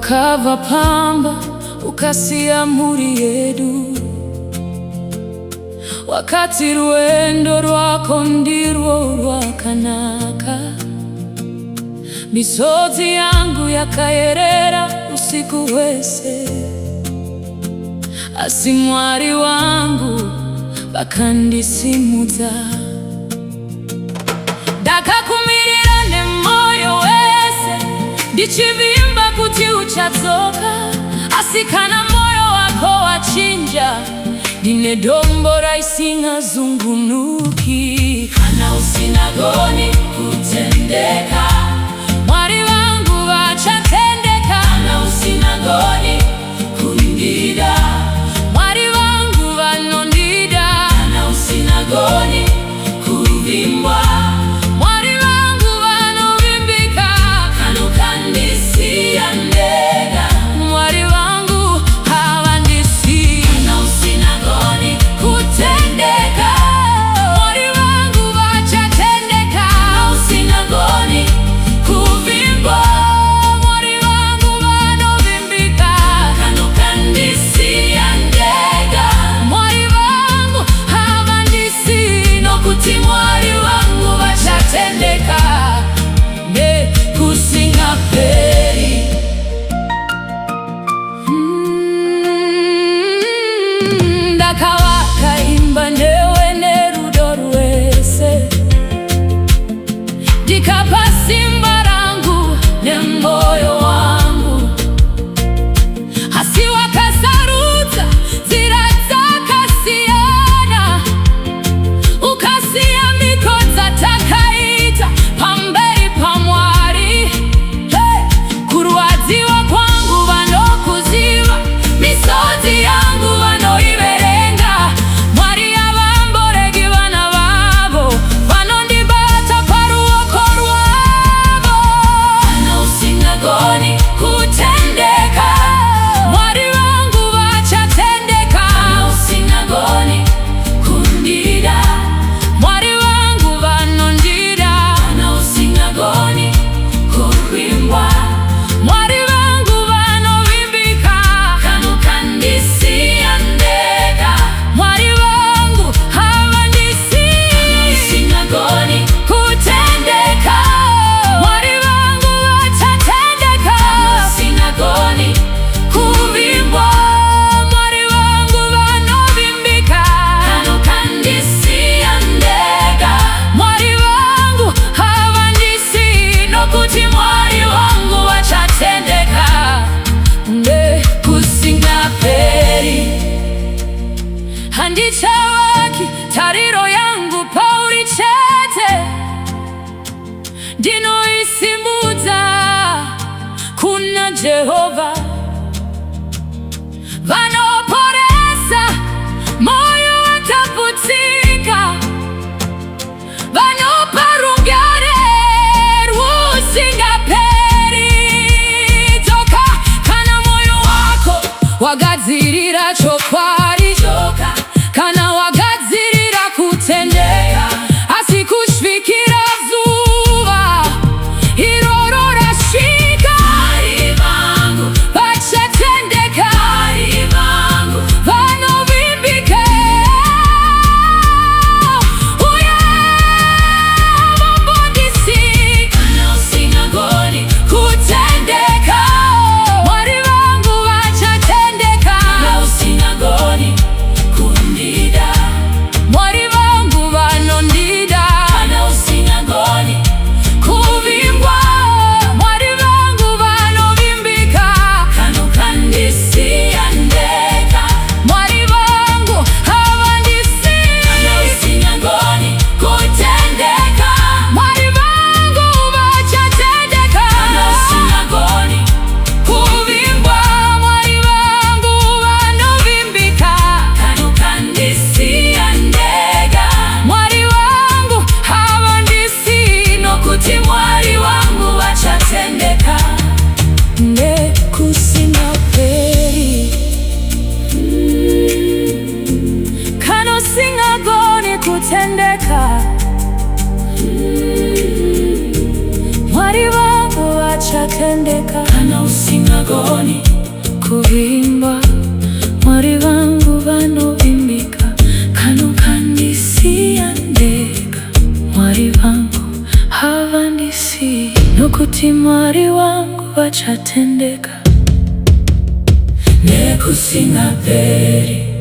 Wakava pamba ukasia muri yedu, wakati rwendo rwako ndirwo rwakanaka. Misozi yangu yakayerera usiku wese, asimwari wangu bakandisimuza. Dakakumirira ne moyo wese, ndichivimba kuti uchadzoka. Asikana moyo wako wachinja, ndine dombo raisingazungunuki. Kana usinagoni kutendeka, mwari wangu wachatendeka. Kana usinagoni kundida, mwari wangu vanondida. Kana usinagoni kuvimbwa, mwari wangu vanovimbika. Kano kandisiya ndega, mwari wangu havandisi. Kana usinagoni kutendeka, mwari wangu vachatendeka. Kana usinagoni kuvimbwa, mwari wangu vanovimbika. Kano kandisiya ndega, mwari wangu havandisi. Nokuti mwari wangu vachatendeka, kusinga peri. Ndakawakaimba newe nerudo rwese, ndikapa simba rangu nemoyo wangu. Hasi wakasarudza nzira dzakasiyana, ukasiya mikodza takaita pamberi pamwari. Kurwadziwa kwangu vanokuziva, misodzi yangu vanoiverenga. Mwari havamboregi vana vavo, vanondibata paruoko rwavo. Kana usingagoni kutendeka, mwari wangu vachatendeka. Kana usingagoni kundida, mwari wangu vanondida. Kana usingagoni kuvimbwa, mwari wangu vanovimbika. Kano kandisiya ndega, mwari wangu havandisi. Kana usinagoni kutendeka, mwari wangu vachatendeka. Kana usinagoni kuvimbwa, mwari wangu vanovimbika. Kano kandisiya ndega, mwari wangu havandisi. Nokuti mwari wangu vachatendeka, kusinga peri. Handichawaki tariro yangu pauri chete, ndinoisimudza kuna Jehova. Vanoporesa moyo wataputsika, vanopa rungare rusingaperi. Dzoka kana moyo wako wagadzirira chokwadi, kana wagadzirira kutendeka. Asi kusvikira zuva iroro rasvika, mwari vangu vachatendeka. Mwari vangu vanovimbika. Uye vambondisi. Kana usinagoni kutendeka, mwari vangu vachatendeka. Kana usinagoni kundida, mwari vangu vanondida. Kana usinagoni kuvimbwa, mwari vangu vanovimbika. Kano kandisiya ndega, mwari vangu havandisi. Kana usinagoni kutendeka, mwari vangu vachatendeka. Kana usinagoni kuvimbwa, mwari vangu vanovimbika. Kano kandisiya ndega, mwari wangu havandisi. Nokuti mwari wangu vachatendeka, kusinga peri. Kano singagoni kutendeka, mwari wangu vachatendeka. Kana usinga singagoni kubimba mwari vangu vanovimbika kano kandisiya ndega mwari vangu havandisiyi nokuti mwari vangu vachatendeka nekusinga peri.